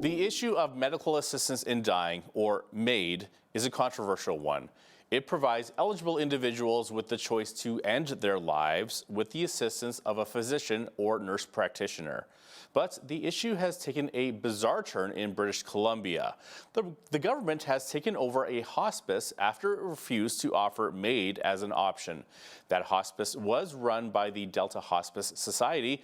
The issue of medical assistance in dying, or MAID, is a controversial one. It provides eligible individuals with the choice to end their lives with the assistance of a physician or nurse practitioner. But the issue has taken a bizarre turn in British Columbia. The government has taken over a hospice after it refused to offer MAID as an option. That hospice was run by the Delta Hospice Society,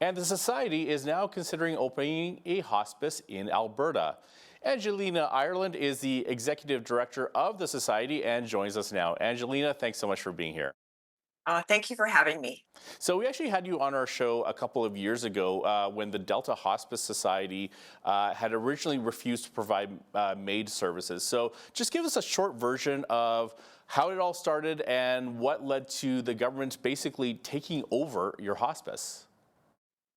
and the Society is now considering opening a hospice in Alberta. Angelina Ireland is the executive director of the Society and joins us now. Angelina, thanks so much for being here. Thank you for having me. So we actually had you on our show a couple of years ago when the Delta Hospice Society had originally refused to provide MAID services. So just give us a short version of how it all started and what led to the government basically taking over your hospice.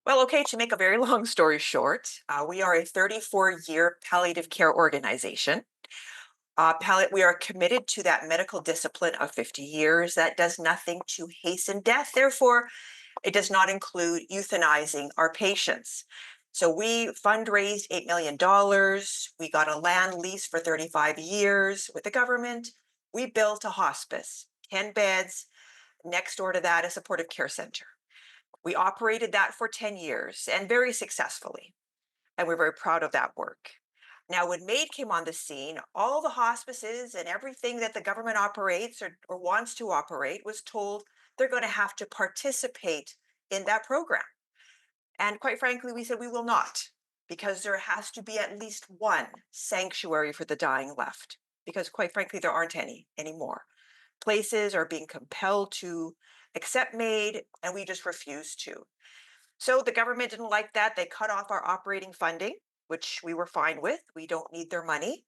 Well, okay, to make a very long story short, we are a 34-year palliative care organization. We are committed to that medical discipline of 50 years that does nothing to hasten death. Therefore, it does not include euthanizing our patients. So we fundraised $8 million. We got a land lease for 35 years with the government. We built a hospice, 10 beds. Next door to that, a supportive care center. We operated that for 10 years and very successfully. And we're very proud of that work. Now, when MAID came on the scene, all the hospices and everything that the government operates or wants to operate was told they're going to have to participate in that program. And quite frankly, we said we will not, because there has to be at least one sanctuary for the dying left, because quite frankly, there aren't any anymore. Places are being compelled to accept MAID, and we just refuse to. So the government didn't like that. They cut off our operating funding, which we were fine with. We don't need their money.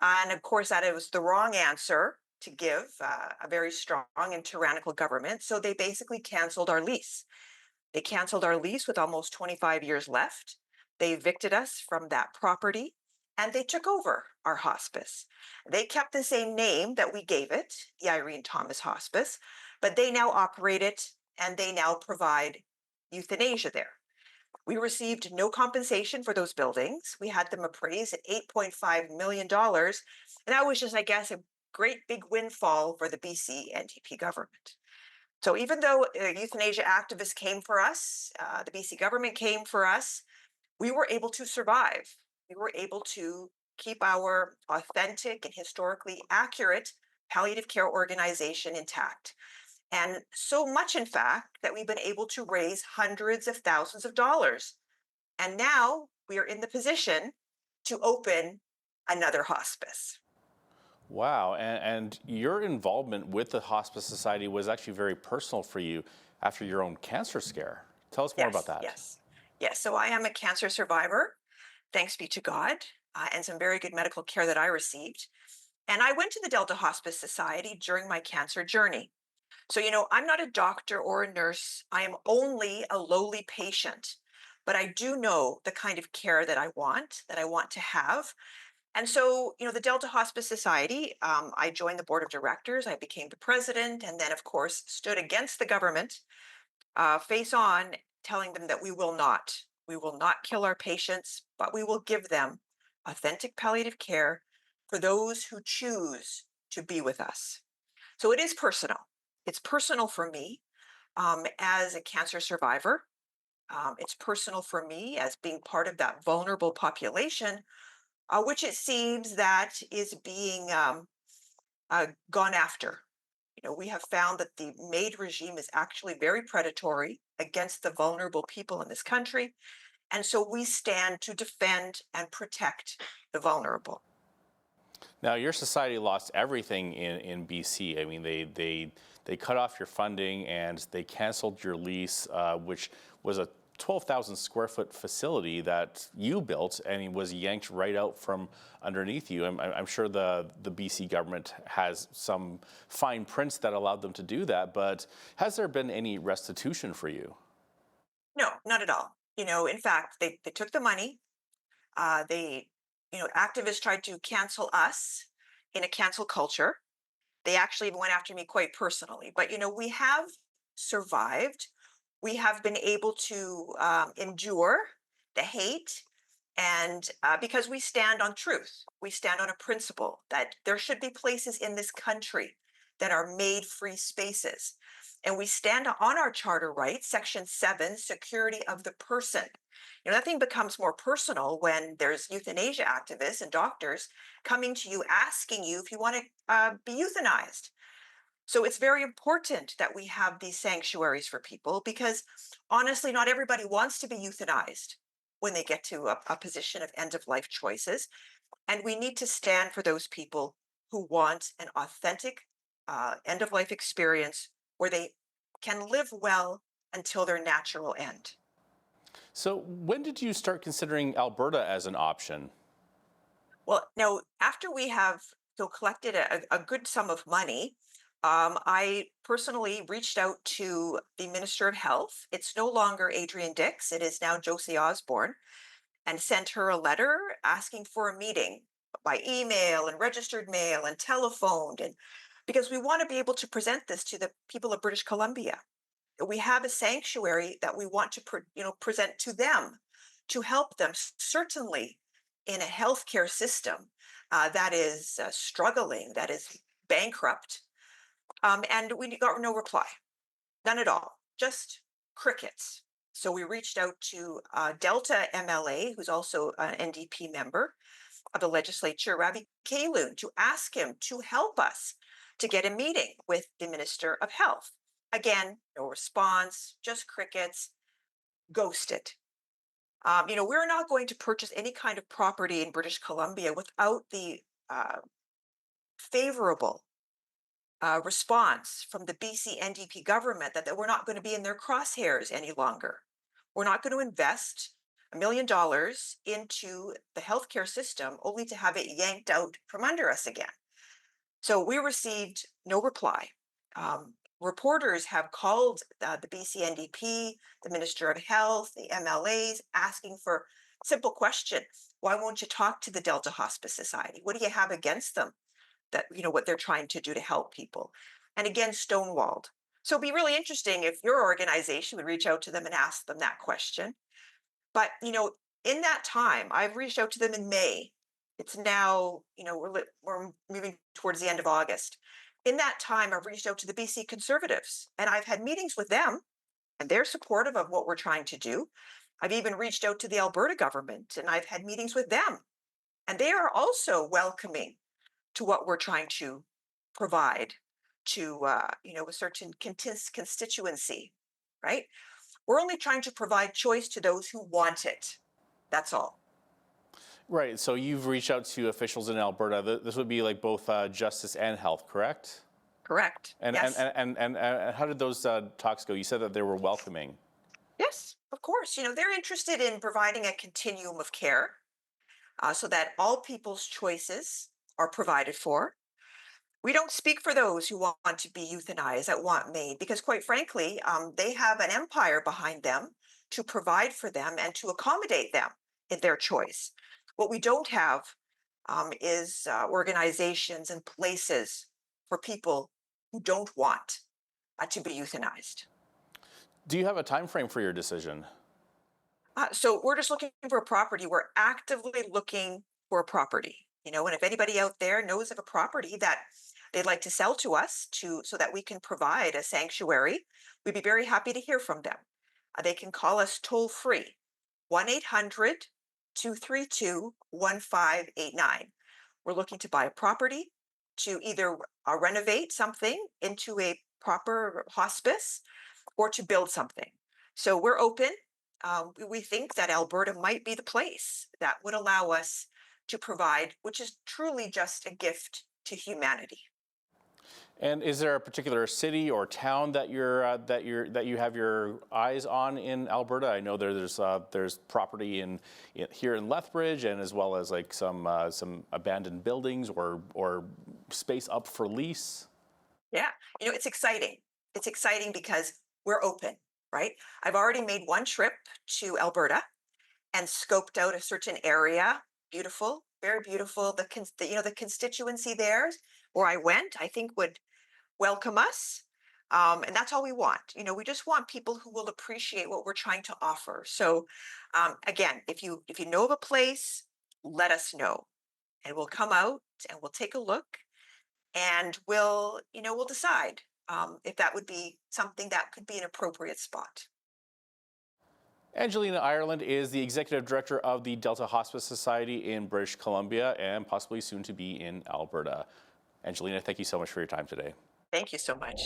And of course, that it was the wrong answer to give a very strong and tyrannical government. So they basically canceled our lease. They canceled our lease with almost 25 years left. They evicted us from that property and they took over our hospice. They kept the same name that we gave it, the Irene Thomas Hospice, but they now operate it and they now provide euthanasia there. We received no compensation for those buildings. We had them appraised at $8.5 million. And that was just, I guess, a great big windfall for the BC NDP government. So even though euthanasia activists came for us, the BC government came for us, we were able to survive. We were able to keep our authentic and historically accurate palliative care organization intact. And so much, in fact, that we've been able to raise hundreds of thousands of dollars. And now we are in the position to open another hospice. Wow, and your involvement with the Hospice Society was actually very personal for you after your own cancer scare. Tell us more about Yes, that. yes, yes. So I am a cancer survivor, thanks be to God, and some very good medical care that I received. And I went to the Delta Hospice Society during my cancer journey. So, I'm not a doctor or a nurse. I am only a lowly patient, but I do know the kind of care that I want to have. And so, the Delta Hospice Society, I joined the board of directors, I became the president, and then, of course, stood against the government, face on, telling them that we will not kill our patients, but we will give them authentic palliative care for those who choose to be with us. So it is personal. It's personal for me as a cancer survivor. It's personal for me as being part of that vulnerable population, which it seems that is being gone after. We have found that the MAID regime is actually very predatory against the vulnerable people in this country. And so we stand to defend and protect the vulnerable. Now, your society lost everything in BC. I mean, they cut off your funding and they canceled your lease, which was a 12,000 square foot facility that you built, and it was yanked right out from underneath you. I'm sure the BC government has some fine prints that allowed them to do that, but has there been any restitution for you? No, not at all. In fact, they took the money. Activists tried to cancel us in a cancel culture. They actually even went after me quite personally. But, we have survived. We have been able to endure the hate And because we stand on truth, we stand on a principle that there should be places in this country that are made free spaces. And we stand on our charter rights, Section 7, security of the person. That thing becomes more personal when there's euthanasia activists and doctors coming to you asking you if you want to be euthanized. So it's very important that we have these sanctuaries for people because honestly, not everybody wants to be euthanized when they get to a position of end of life choices. And we need to stand for those people who want an authentic end of life experience where they can live well until their natural end. So, when did you start considering Alberta as an option? Well, now, after we have collected a good sum of money, I personally reached out to the Minister of Health. It's no longer Adrian Dix, it is now Josie Osborne, and sent her a letter asking for a meeting by email and registered mail and telephoned. And because we want to be able to present this to the people of British Columbia, we have a sanctuary that we want to present to them to help them certainly in a healthcare system that is struggling, that is bankrupt. And we got no reply, none at all, just crickets. So we reached out to Delta MLA, who's also an NDP member of the legislature, Ravi Kaloon, to ask him to help us to get a meeting with the Minister of Health. Again, no response, just crickets, ghosted. We're not going to purchase any kind of property in British Columbia without the uh, favorable response from the BC NDP government that we're not going to be in their crosshairs any longer. We're not going to invest $1 million into the healthcare system only to have it yanked out from under us again. So we received no reply. Reporters have called the BC NDP, the Minister of Health, the MLAs, asking for simple question. Why won't you talk to the Delta Hospice Society? What do you have against them? That what they're trying to do to help people. And again, stonewalled. So it'd be really interesting if your organization would reach out to them and ask them that question. But in that time, I've reached out to them in May. It's now, we're moving towards the end of August. In that time, I've reached out to the BC Conservatives and I've had meetings with them, and they're supportive of what we're trying to do. I've even reached out to the Alberta government and I've had meetings with them, and they are also welcoming to what we're trying to provide to a certain constituency, right? We're only trying to provide choice to those who want it. That's all. Right. So, you've reached out to officials in Alberta. This would be like both justice and health, correct? Correct. Yes. And how did those talks go? You said that they were welcoming. Yes, of course. They're interested in providing a continuum of care so that all people's choices are provided for. We don't speak for those who want to be euthanized, that want MAID, because quite frankly, they have an empire behind them to provide for them and to accommodate them in their choice. What we don't have is organizations and places for people who don't want to be euthanized. Do you have a time frame for your decision? So we're just looking for a property. We're actively looking for a property, and if anybody out there knows of a property that they'd like to sell to us so that we can provide a sanctuary, we'd be very happy to hear from them. They can call us toll free, 1-800-232-1589. We're looking to buy a property to either renovate something into a proper hospice or to build something. So we're open. We think that Alberta might be the place that would allow us to provide, which is truly just a gift to humanity. And is there a particular city or town that you have your eyes on in Alberta? I know there's property here in Lethbridge, and as well as like some abandoned buildings or space up for lease. Yeah, it's exciting. It's exciting because we're open, right? I've already made one trip to Alberta and scoped out a certain area. Beautiful, very beautiful. The constituency there where I went, I think would welcome us. And that's all we want. We just want people who will appreciate what we're trying to offer. So, again, if you know of a place, let us know, and we'll come out and we'll take a look, and we'll decide if that would be something that could be an appropriate spot. Angelina Ireland is the executive director of the Delta Hospice Society in British Columbia and possibly soon to be in Alberta. Angelina, thank you so much for your time today. Thank you so much.